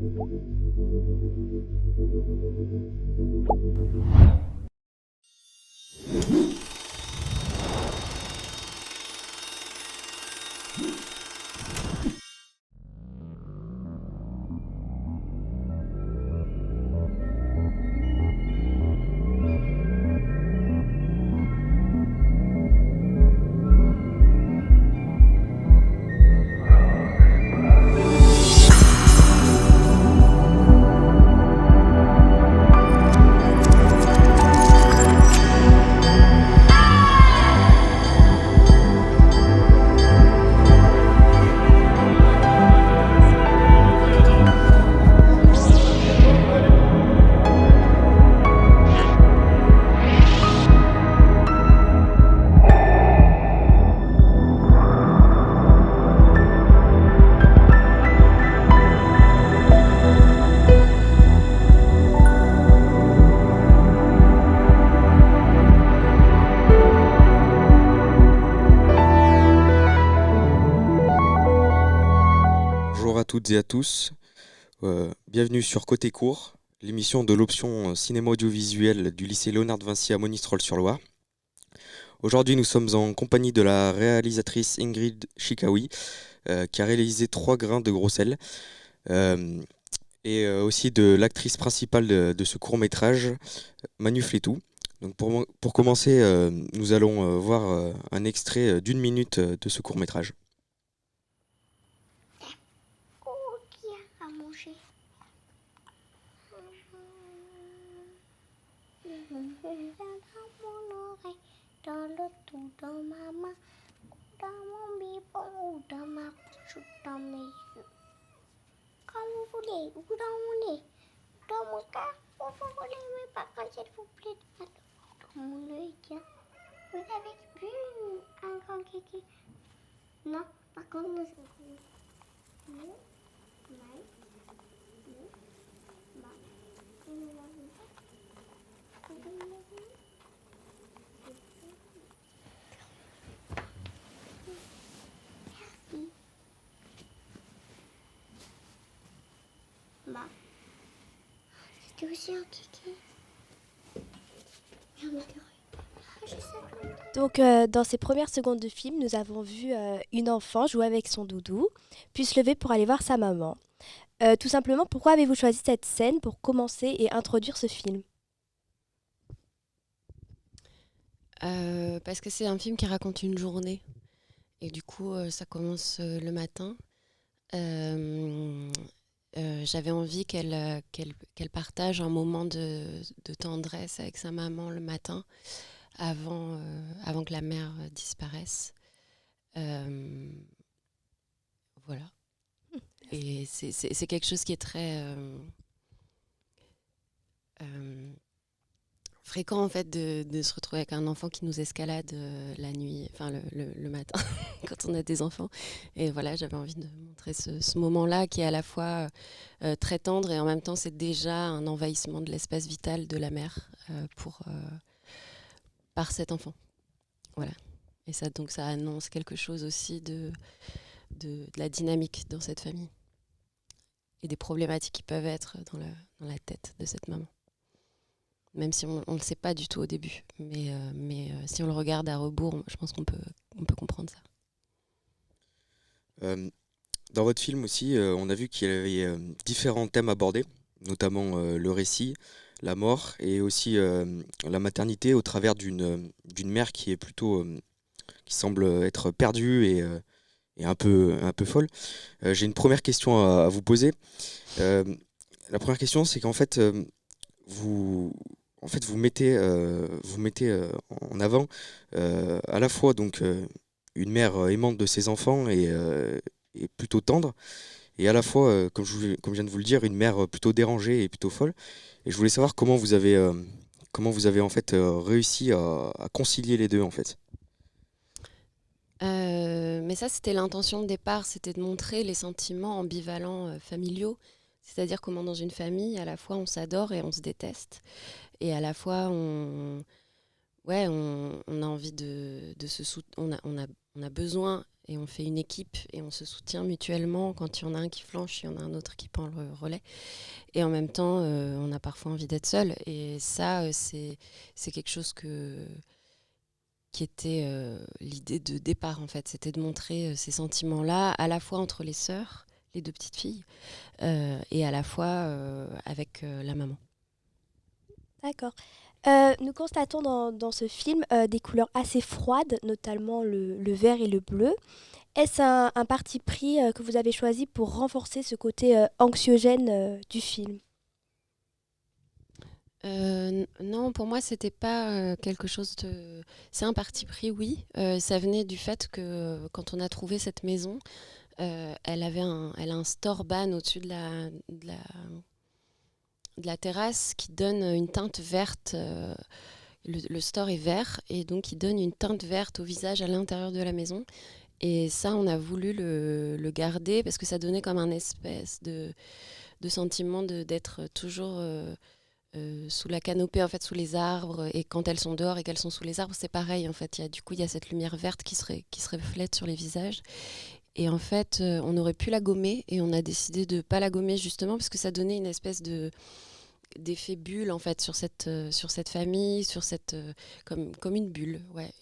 Bonjour à toutes et à tous, bienvenue sur Côté Court, l'émission de l'option cinéma audiovisuel du lycée Léonard de Vinci à Monistrol-sur-Loire. Aujourd'hui nous sommes en compagnie de la réalisatrice Ingrid Chikawi qui a réalisé 3 grains de gros sel et aussi de l'actrice principale de ce court-métrage, Manu Flétou. Donc pour commencer, nous allons voir un extrait d'1 minute de ce court-métrage. Qui a à manger? Dans mon oreille, dans le tout, dans ma main, ou dans mon biberon, ou dans ma bouche, ou dans mes yeux. Comme vous voulez, ou dans mon nez, ou dans mon cœur, où vous voulez, mais pas quand il vous plaît. Dans mon œil, tiens. Vous avez vu un grand kéké? Non, par contre, nous... Non, non. C'était aussi un kiki. Donc, dans ces premières secondes de film, nous avons vu une enfant jouer avec son doudou, puis se lever pour aller voir sa maman. Tout simplement, pourquoi avez-vous choisi cette scène pour commencer et introduire ce film ? Parce que c'est un film qui raconte une journée. Et du coup, ça commence le matin. J'avais envie qu'elle partage un moment de tendresse avec sa maman le matin, avant que la mère disparaisse. Voilà. Et c'est quelque chose qui est très fréquent en fait de se retrouver avec un enfant qui nous escalade la nuit, enfin le matin quand on a des enfants. Et voilà, j'avais envie de montrer ce moment-là qui est à la fois très tendre et en même temps c'est déjà un envahissement de l'espace vital de la mère par cet enfant. Voilà. Et ça annonce quelque chose aussi de la dynamique dans cette famille et des problématiques qui peuvent être dans la tête de cette maman. Même si on ne le sait pas du tout au début. Mais si on le regarde à rebours, je pense qu'on peut comprendre ça. Dans votre film aussi, on a vu qu'il y avait différents thèmes abordés, notamment le récit, la mort et aussi la maternité au travers d'une mère qui est plutôt qui semble être perdue et un peu folle. J'ai une première question à vous poser. La première question, c'est qu'en fait, vous mettez en avant à la fois donc une mère aimante de ses enfants et plutôt tendre, et à la fois, comme je viens de vous le dire, une mère plutôt dérangée et plutôt folle. Et je voulais savoir comment vous avez en fait réussi à concilier les deux en fait. Mais ça, c'était l'intention de départ, c'était de montrer les sentiments ambivalents familiaux. C'est-à-dire comment dans une famille, à la fois on s'adore et on se déteste. Et à la fois, ouais, on a envie de se soutenir. On a besoin et on fait une équipe et on se soutient mutuellement. Quand il y en a un qui flanche, il y en a un autre qui prend le relais. Et en même temps, on a parfois envie d'être seul. Et ça, c'est quelque chose qui était l'idée de départ, en fait. C'était de montrer ces sentiments-là, à la fois entre les sœurs, les deux petites filles, et à la fois avec la maman. D'accord. Nous constatons dans ce film des couleurs assez froides, notamment le vert et le bleu. Est-ce un parti pris que vous avez choisi pour renforcer ce côté anxiogène du film? Non, pour moi, c'était pas quelque chose de. C'est un parti pris, oui. Ça venait du fait que quand on a trouvé cette maison, elle a un store ban au-dessus de la terrasse qui donne une teinte verte. Le store est vert et donc il donne une teinte verte au visage à l'intérieur de la maison. Et ça, on a voulu le garder parce que ça donnait comme un espèce de sentiment d'être toujours sous la canopée, en fait, sous les arbres. Et quand elles sont dehors et qu'elles sont sous les arbres, c'est pareil. En fait, du coup, il y a cette lumière verte qui se reflète sur les visages. Et en fait, on aurait pu la gommer et on a décidé de ne pas la gommer justement parce que ça donnait une espèce d'effet bulle en fait sur cette famille, comme une bulle. Ouais,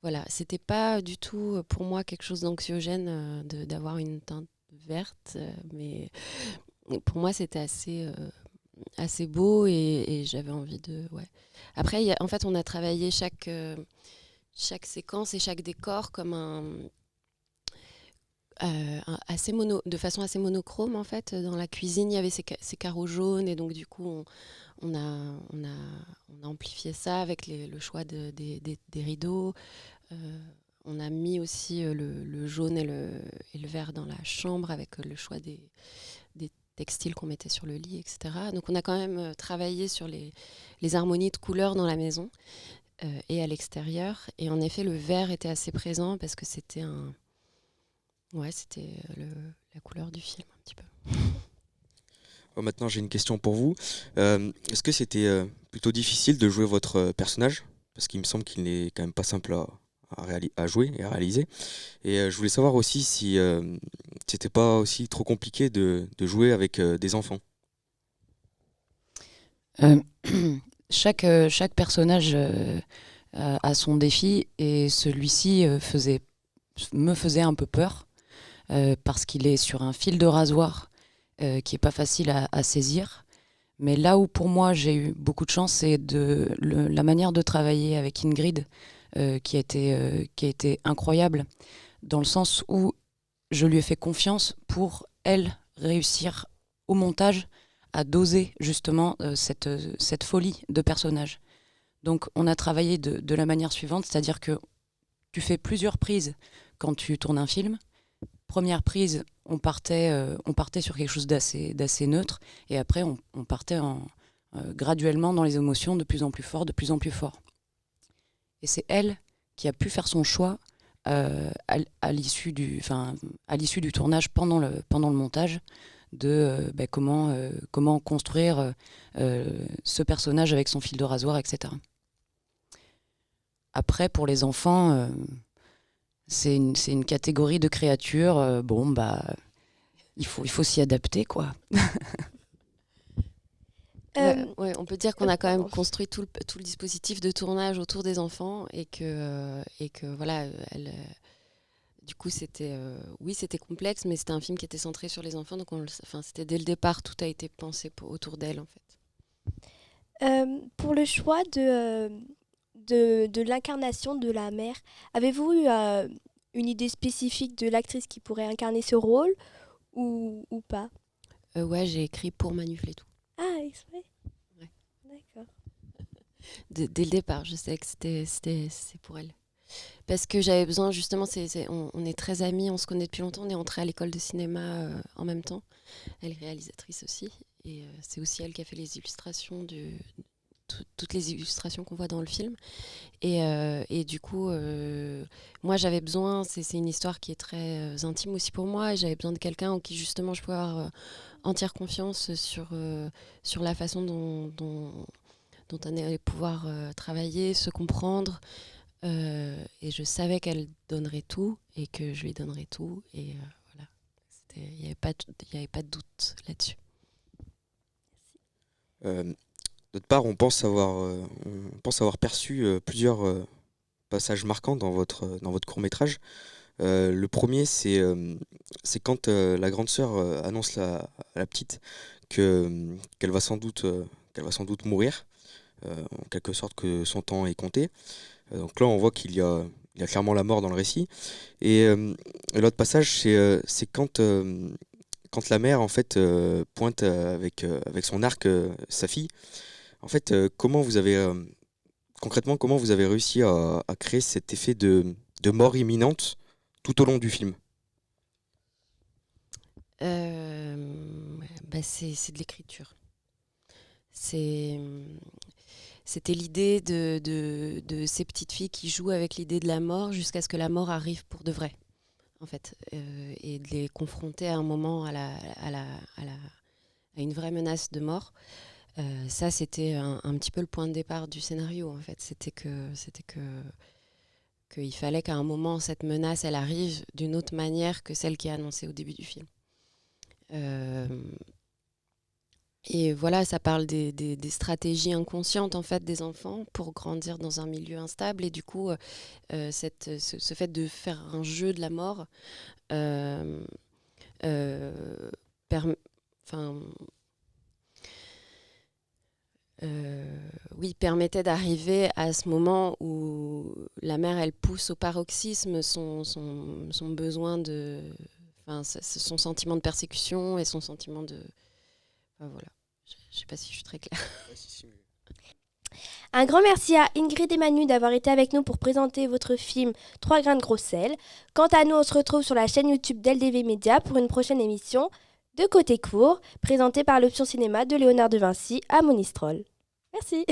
voilà, c'était pas du tout pour moi quelque chose d'anxiogène d'avoir une teinte verte, mais pour moi c'était assez beau et j'avais envie de. Ouais. Après, en fait, on a travaillé chaque séquence et chaque décor comme de façon assez monochrome en fait. Dans la cuisine, il y avait ces carreaux jaunes et donc du coup on a amplifié ça avec le choix des rideaux. On a mis aussi le jaune et le vert dans la chambre avec le choix des textiles qu'on mettait sur le lit, etc. Donc on a quand même travaillé sur les harmonies de couleurs dans la maison et à l'extérieur. Et en effet, le vert était assez présent parce que c'était c'était la couleur du film un petit peu. Maintenant, j'ai une question pour vous. Est-ce que c'était plutôt difficile de jouer votre personnage? Parce qu'il me semble qu'il n'est quand même pas simple à jouer et à réaliser. Et je voulais savoir aussi si c'était pas aussi trop compliqué de jouer avec des enfants. Euh, chaque personnage a son défi et celui-ci me faisait un peu peur parce qu'il est sur un fil de rasoir qui est pas facile à saisir. Mais là où pour moi j'ai eu beaucoup de chance, c'est la manière de travailler avec Ingrid qui a été incroyable dans le sens où je lui ai fait confiance pour elle réussir au montage à doser justement cette folie de personnage. Donc on a travaillé de la manière suivante, c'est-à-dire que tu fais plusieurs prises quand tu tournes un film. Première prise, on partait sur quelque chose d'assez neutre, et après on partait graduellement dans les émotions de plus en plus fort, de plus en plus fort. Et c'est elle qui a pu faire son choix à l'issue du tournage, pendant le montage, de comment construire ce personnage avec son fil de rasoir, etc. Après, pour les enfants, c'est une catégorie de créatures. Il faut s'y adapter, quoi. Ouais, on peut dire qu'on a quand même construit tout le dispositif de tournage autour des enfants et que voilà, du coup c'était c'était complexe, mais c'était un film qui était centré sur les enfants, donc c'était dès le départ, tout a été pensé autour d'elle en fait. Pour le choix de l'incarnation de la mère, avez-vous eu une idée spécifique de l'actrice qui pourrait incarner ce rôle ou pas? Ouais, j'ai écrit pour Manufletou. Ah, exprès. Ouais. D'accord. Dès le départ, je sais que c'est pour elle. Parce que j'avais besoin, justement, on est très amis, on se connaît depuis longtemps, on est entrés à l'école de cinéma en même temps. Elle est réalisatrice aussi. Et c'est aussi elle qui a fait les illustrations, toutes les illustrations qu'on voit dans le film. Et du coup, moi j'avais besoin, c'est une histoire qui est très intime aussi pour moi, et j'avais besoin de quelqu'un en qui justement je pouvais avoir entière confiance sur la façon dont on allait pouvoir travailler, se comprendre. Et je savais qu'elle donnerait tout et que je lui donnerais tout. Et voilà, il n'y avait pas de doute là-dessus. D'autre part, on pense avoir perçu plusieurs passages marquants dans votre court-métrage. Le premier, c'est quand la grande sœur annonce à la petite qu'elle va sans doute mourir, en quelque sorte que son temps est compté. Donc là, on voit qu'il y a clairement la mort dans le récit. Et l'autre passage, c'est quand la mère en fait pointe avec son arc sa fille. En fait, concrètement, comment vous avez réussi à créer cet effet de mort imminente tout au long du film? C'est de l'écriture. C'était l'idée de ces petites filles qui jouent avec l'idée de la mort jusqu'à ce que la mort arrive pour de vrai, en fait, et de les confronter à un moment à une vraie menace de mort. Ça, c'était un petit peu le point de départ du scénario, en fait. C'était qu'il fallait qu'à un moment, cette menace, elle arrive d'une autre manière que celle qui est annoncée au début du film. Et voilà, ça parle des stratégies inconscientes, en fait, des enfants pour grandir dans un milieu instable. Et du coup, ce fait de faire un jeu de la mort permettait d'arriver à ce moment où la mère, elle pousse au paroxysme son besoin son sentiment de persécution et son sentiment de... voilà. Je ne sais pas si je suis très claire. Un grand merci à Ingrid et Manu d'avoir été avec nous pour présenter votre film 3 grains de gros sel. Quant à nous, on se retrouve sur la chaîne YouTube d'LDV Média pour une prochaine émission de Côté Court, présentée par l'Option Cinéma de Léonard de Vinci à Monistrol. Merci.